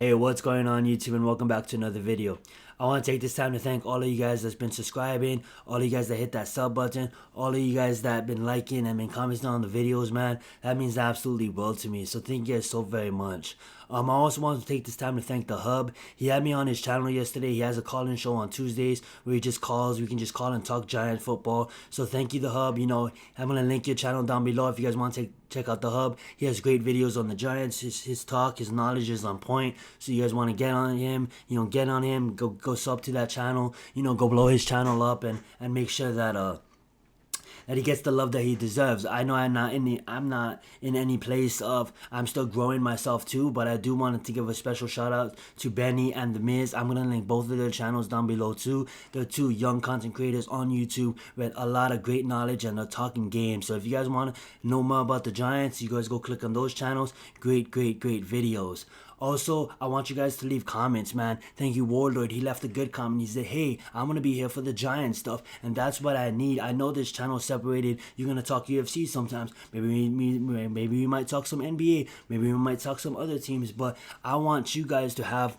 Hey, what's going on YouTube, and welcome back to another video. I want to take this time to thank all of you guys that's been subscribing, all of you guys that hit that sub button, all of you guys that been liking and been commenting on the videos, man. That means absolutely world to me, so thank you guys so very much. I also want to take this time to thank the Hub. He had me on his channel yesterday. He has a call-in show on Tuesdays where he just calls. We can just call and talk Giant football. So thank you, the Hub. I'm going to link your channel down below if you guys want to check out the Hub. He has great videos on the Giants. His talk, his knowledge is on point. So you guys want to get on him, go sub to that channel, go blow his channel up and make sure that he gets the love that he deserves. I know I'm not in any place of, I'm still growing myself too, but I do want to give a special shout out to Benny and the Miz. I'm gonna link both of their channels down below too. They're two young content creators on YouTube with a lot of great knowledge and they're talking games. So if you guys want to know more about the Giants, you guys go click on those channels. Great videos. Also, I want you guys to leave comments, man. Thank you, Warlord. He left a good comment. He said, hey, I'm going to be here for the Giant stuff, and that's what I need. I know this channel is separated. You're going to talk UFC sometimes. Maybe we might talk some NBA. Maybe we might talk some other teams, but I want you guys to have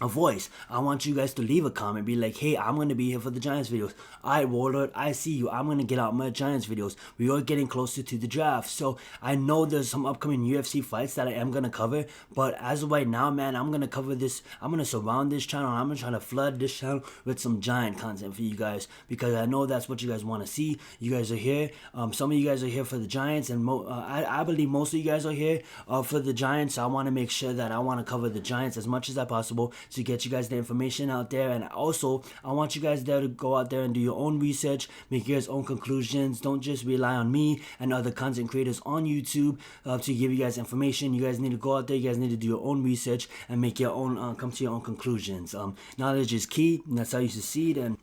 a voice. I want you guys to leave a comment, be like, hey, I'm going to be here for the Giants videos. Alright, Warlord, I see you. I'm going to get out my Giants videos. We are getting closer to the draft, so I know there's some upcoming UFC fights that I am going to cover, but as of right now, man, I'm going to cover this. I'm going to surround this channel. I'm going to try to flood this channel with some Giant content for you guys, because I know that's what you guys want to see. You guys are here. Some of you guys are here for the Giants, and I believe most of you guys are here for the Giants. So I want to make sure that I want to cover the Giants as much as I possible to get you guys the information out there. And also, I want you guys there to go out there and do your own research, make your own conclusions. Don't just rely on me and other content creators on YouTube to give you guys information. You guys need to go out there. You guys need to do your own research and make your own, come to your own conclusions. Knowledge is key, and that's how you succeed. And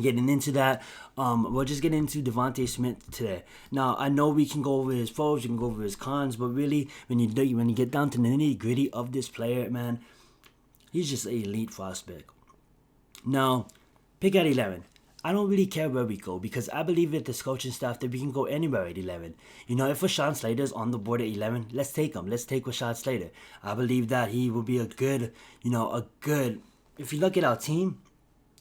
getting into that, we're just getting into Devonta Smith today. Now, I know we can go over his pros, we can go over his cons, but really, when you get down to the nitty gritty of this player, man, he's just an elite prospect. Now, pick at 11. I don't really care where we go, because I believe with this coaching staff that we can go anywhere at 11. If Rashawn Slater's on the board at 11, let's take him. Let's take Rashawn Slater. I believe that he will be a good, if you look at our team,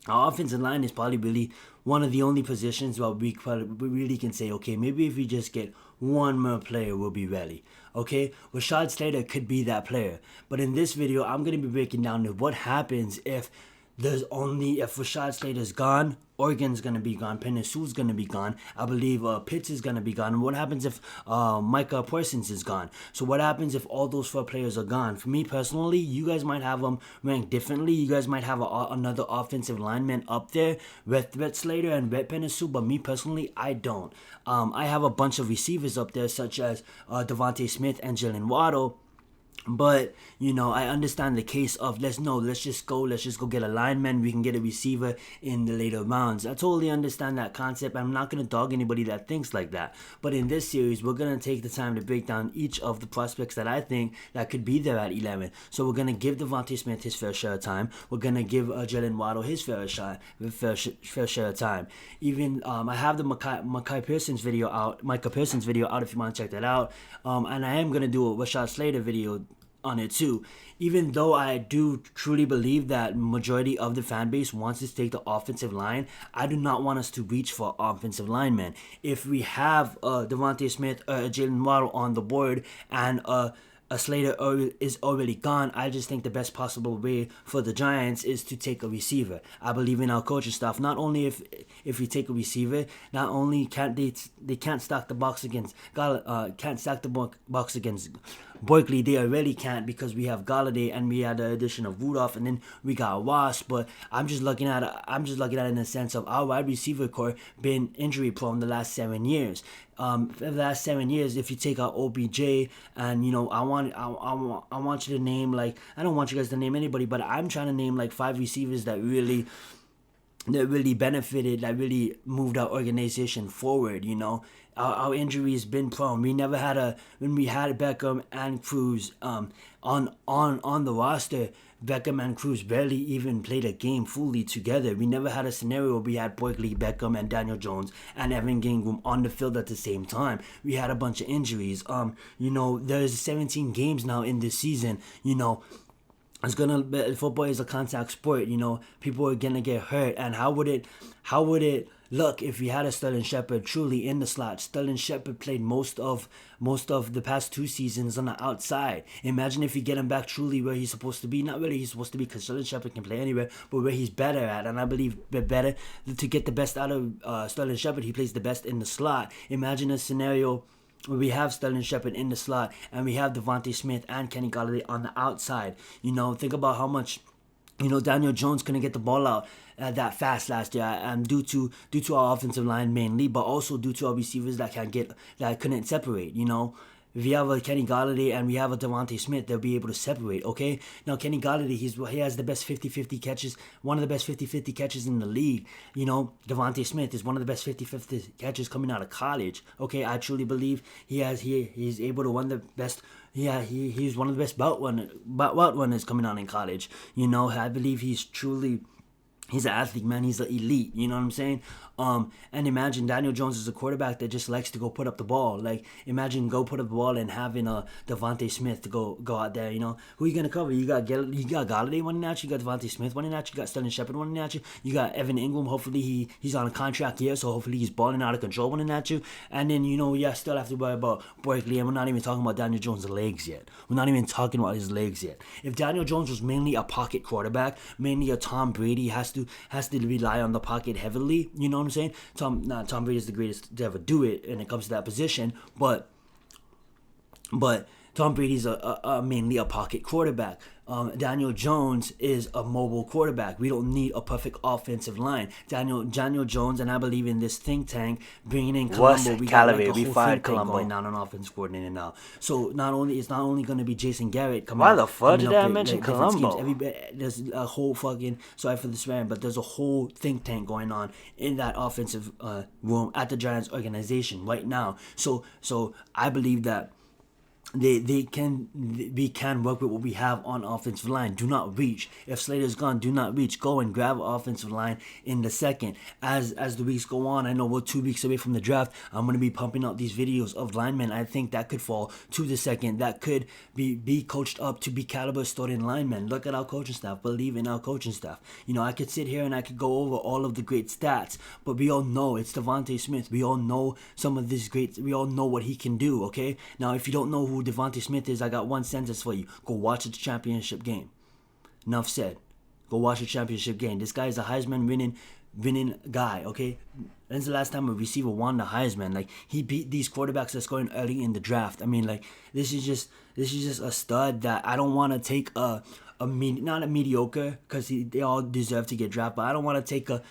our offensive line is probably really one of the only positions where we really can say, okay, maybe if we just get one more player, we'll be ready. Okay, Rashawn Slater could be that player. But in this video, I'm going to be breaking down what happens if Rashawn Slater's gone, Oregon's going to be gone, Penn Su's going to be gone, I believe Pitts is going to be gone. And what happens if Micah Parsons is gone? So what happens if all those 4 players are gone? For me personally, you guys might have them ranked differently. You guys might have another offensive lineman up there with Slater and with Penn Su, but me personally, I don't. I have a bunch of receivers up there, such as Devonta Smith and Jaylen Waddle. But I understand the case of let's just go get a lineman. We can get a receiver in the later rounds. I totally understand that concept. I'm not gonna dog anybody that thinks like that. But in this series, we're gonna take the time to break down each of the prospects that I think that could be there at 11. So we're gonna give Devonta Smith his fair share of time. We're gonna give Jaylen Waddle his fair share of time. Even I have the Micah Parsons video out. If you want to check that out. And I am gonna do a Rashawn Slater video on it too, even though I do truly believe that majority of the fan base wants to take the offensive line. I do not want us to reach for offensive linemen. If we have Devonta Smith or Jaylen Waddle on the board and a Slater is already gone, I just think the best possible way for the Giants is to take a receiver. I believe in our coaching staff. Not only if we take a receiver, not only can't they can't stack the box against Barkley. They already can't, because we have Galladay and we had the addition of Rudolph, and then we got Wasp. But I'm just looking at it in the sense of our wide receiver core been injury prone the last 7 years. For the last 7 years, if you take out OBJ, and I want you to name, like, I don't want you guys to name anybody, but I'm trying to name like 5 receivers that really benefited, that really moved our organization forward. Our injuries been prone. We never had when we had Beckham and Cruz on the roster, Beckham and Cruz barely even played a game fully together. We never had a scenario where we had Barkley, Beckham, and Daniel Jones and Evan Gingram on the field at the same time. We had a bunch of injuries. There's 17 games now in this season. football is a contact sport. You know, people are gonna get hurt, and how would it look if we had a Sterling Shepard truly in the slot? Sterling Shepard played most of the past 2 seasons on the outside. Imagine if you get him back truly where he's supposed to be. Not where he's supposed to be, because Sterling Shepard can play anywhere, but where he's better at. And I believe better to get the best out of Sterling Shepard, he plays the best in the slot. Imagine a scenario where we have Sterling Shepard in the slot and we have Devonta Smith and Kenny Golladay on the outside. You know, think about how much, you know, Daniel Jones couldn't get the ball out that fast last year, due to our offensive line mainly, but also due to our receivers that couldn't separate. You know, if you have a Kenny Golladay and we have a Devonta Smith, they'll be able to separate, okay? Now, Kenny Golladay, he has the best 50-50 catches, one of the best 50-50 catches in the league. You know, Devonta Smith is one of the best 50-50 catches coming out of college, okay? I truly believe he's able to one of the best. Yeah, he's one of the best route runners coming out in college. You know, I believe he's an athlete, man. He's an elite. You know what I'm saying? And imagine Daniel Jones is a quarterback that just likes to go put up the ball. Like, imagine go put up the ball and having a Devonta Smith to go out there. You know, who are you gonna cover? You got Golladay running at you. You got Devonta Smith running at you. You got Sterling Shepard running at you. You got Evan Ingram. Hopefully he's on a contract here, so hopefully he's balling out of control running at you. And then, you know, still have to worry about Barkley, and we're not even talking about Daniel Jones' legs yet. We're not even talking about his legs yet. If Daniel Jones was mainly a pocket quarterback, mainly a Tom Brady, has to rely on the pocket heavily. You know what I'm saying? Tom Brady is the greatest to ever do it when it comes to that position, but Tom Brady's mainly a pocket quarterback. Daniel Jones is a mobile quarterback. We don't need a perfect offensive line. Daniel Jones, and I believe in this think tank, bringing in Colombo. We got like a whole think tank going down on offense coordinator now. So it's not only going to be Jason Garrett coming. Why the fuck did I mention Colombo? There's a whole fucking, sorry for the swearing, but there's a whole think tank going on in that offensive room at the Giants organization right now. So I believe that we can work with what we have on offensive line. Do not reach. If Slater's gone, do not reach. Go and grab offensive line in the second. As the weeks go on, I know we're 2 weeks away from the draft. I'm gonna be pumping out these videos of linemen I think that could fall to the second, that could be coached up to be caliber starting linemen. Look at our coaching staff. Believe in our coaching staff. You know, I could sit here and I could go over all of the great stats, but we all know it's Devonta Smith. We all know some of this great. We all know what he can do. Okay. Now, if you don't know who Devonta Smith is, I got one sentence for you. Go watch the championship game. Enough said. Go watch the championship game. This guy is a Heisman winning guy, okay? When's the last time a receiver won the Heisman? Like, he beat these quarterbacks that's going early in the draft. I mean, like, this is just a stud that I don't want to take not a mediocre, because they all deserve to get drafted, but I don't want to take a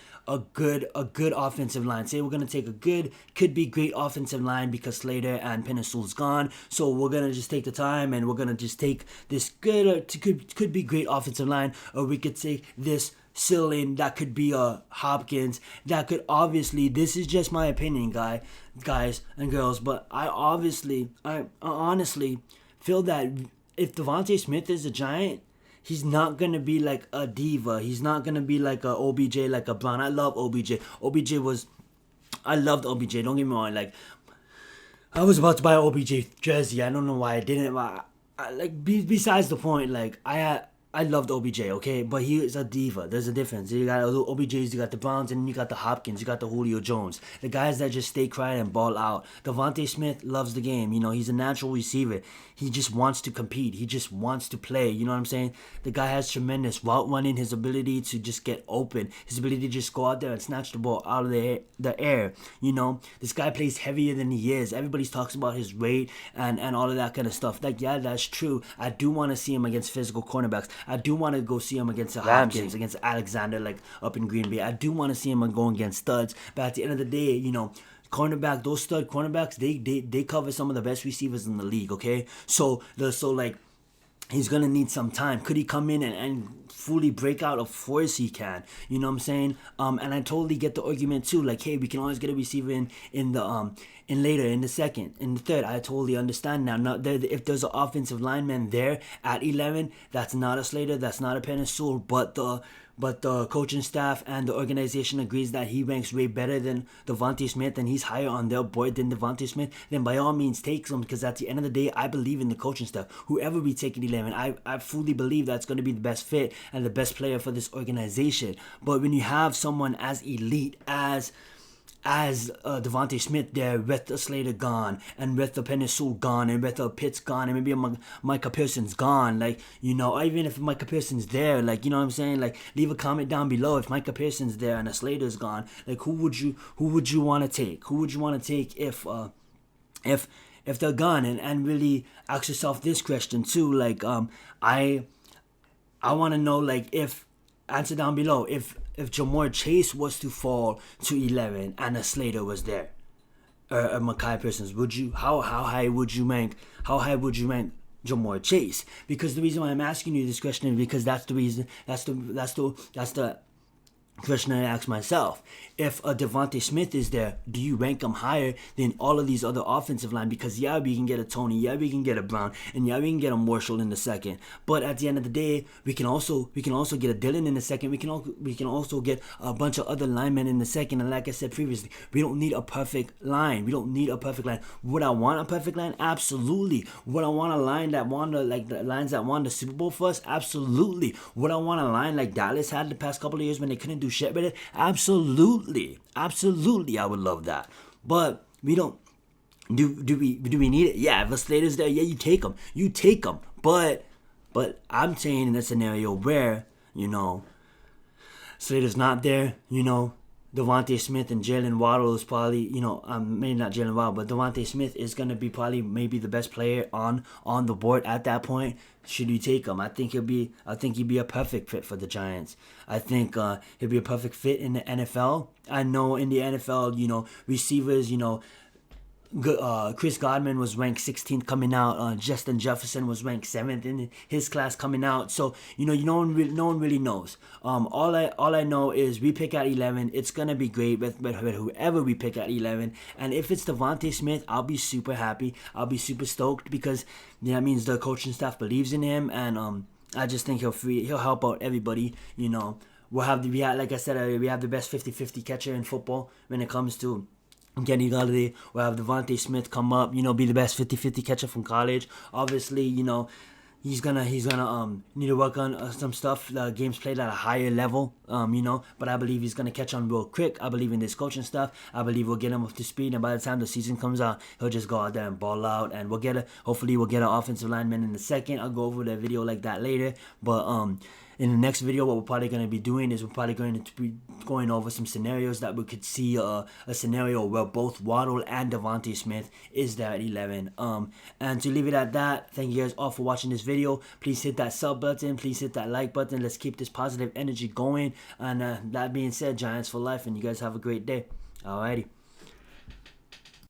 good offensive line. Say we're going to take a good, could be great offensive line because Slater and Pennisul's gone. So we're going to just take the time and we're going to just take this good, could be great offensive line, or we could take this ceiling that could be a Hopkins, that could obviously, this is just my opinion, guys and girls, but I honestly feel that if Devonta Smith is a Giant, he's not going to be like a diva. He's not going to be like a OBJ, like a Brown. I love OBJ. I loved OBJ. Don't get me wrong. Like, I was about to buy an OBJ jersey. I don't know why I didn't. Besides the point, like, I loved OBJ, okay? But he is a diva. There's a difference. You got OBJs, you got the Browns, and you got the Hopkins, you got the Julio Jones. The guys that just stay quiet and ball out. Devonta Smith loves the game. You know, he's a natural receiver. He just wants to compete. He just wants to play. You know what I'm saying? The guy has tremendous route running, his ability to just get open, his ability to just go out there and snatch the ball out of the air. You know, this guy plays heavier than he is. Everybody talks about his weight and all of that kind of stuff. Like, yeah, that's true. I do want to see him against physical cornerbacks. I do want to go see him against the Hopkins, against Alexander, like up in Green Bay. I do want to see him going against studs. But at the end of the day, you know, those stud cornerbacks, they cover some of the best receivers in the league, okay? So like, he's going to need some time. Could he come in and fully break out? Of course he can. You know what I'm saying? And I totally get the argument too. Like, hey, we can always get a receiver in later, in the second, in the third. I totally understand now. If there's an offensive lineman there at 11, that's not a Slater, that's not a Pennisul, but but the coaching staff and the organization agrees that he ranks way better than Devonta Smith and he's higher on their board than Devonta Smith, then by all means take him, because at the end of the day, I believe in the coaching staff. Whoever we take at 11, I fully believe that's going to be the best fit and the best player for this organization. But when you have someone as elite as Devonta Smith there, with the Slater gone, and with the Penissul gone, and with the Pitts gone, and maybe Micah Parsons gone, like, you know, or even if Micah Parsons there, like, you know what I'm saying, like, leave a comment down below if Micah Parsons there and the Slater's gone, like, who would you want to take? Who would you want to take if they're gone? And really ask yourself this question too, like, I want to know, like, answer down below, if Ja'Marr Chase was to fall to 11 and a Slater was there, or Micah Parsons, how high would you rank Ja'Marr Chase? Because the reason why I'm asking you this question is because that's the question I ask myself. If a Devonta Smith is there, do you rank him higher than all of these other offensive line? Because yeah, we can get a Tony, yeah, we can get a Brown, and yeah, we can get a Marshall in the second. But at the end of the day, we can also get a Dillon in the second. We can also get a bunch of other linemen in the second. And like I said previously, we don't need a perfect line. Would I want a perfect line? Absolutely. Would I want a line that won the lines that won the Super Bowl for us? Absolutely. Would I want a line like Dallas had the past couple of years when they couldn't do shit with it? Absolutely, I would love that. But we don't. Do we need it? Yeah, if a Slater's there, yeah, you take him. But I'm saying in a scenario where, you know, Slater's not there, you know, Devonta Smith and Jaylen Waddle is probably, you know, maybe not Jaylen Waddle, but Devonta Smith is going to be probably maybe the best player on the board at that point. Should you take him? I think he'd be a perfect fit for the Giants. I think he'd be a perfect fit in the NFL. I know in the NFL, you know, receivers, you know, Chris Godwin was ranked 16th coming out. Justin Jefferson was ranked 7th in his class coming out. So no one really knows. All I know is we pick at 11. It's gonna be great with whoever we pick at 11. And if it's Devonta Smith, I'll be super happy. I'll be super stoked because that means the coaching staff believes in him, and I just think he'll help out everybody. You know, like I said earlier, we have the best 50-50 catcher in football when it comes to Kenny Galladay. We'll have Devonta Smith come up, you know, be the best 50-50 catcher from college. Obviously, you know, he's gonna need to work on some stuff, games played at a higher level, you know, but I believe he's gonna catch on real quick. I believe in this coaching stuff. I believe we'll get him up to speed, and by the time the season comes out, he'll just go out there and ball out, and hopefully we'll get an offensive lineman in the second. I'll go over the video like that later, but in the next video, what we're probably going to be doing is we're probably going to be going over some scenarios that we could see a scenario where both Waddle and Devonta Smith is there at 11. And to leave it at that, thank you guys all for watching this video. Please hit that sub button. Please hit that like button. Let's keep this positive energy going. And that being said, Giants for life, and you guys have a great day. Alrighty.